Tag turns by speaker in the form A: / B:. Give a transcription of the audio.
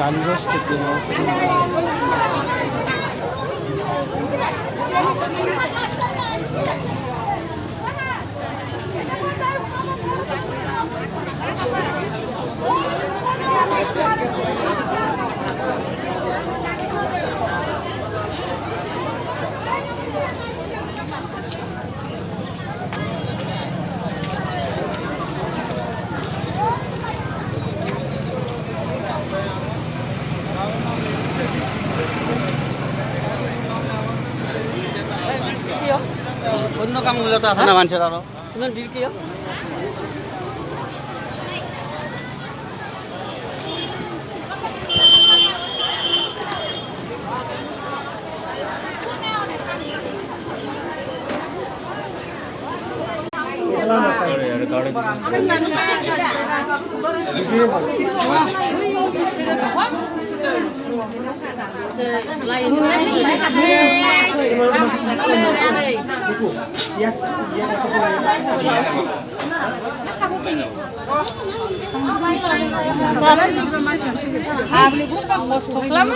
A: Canvas taking off.
B: অন্য কামগুলো তো আছে না মানুষের আরো ইমান ভিড় কিয়
C: Habli bukan bos, tuklam.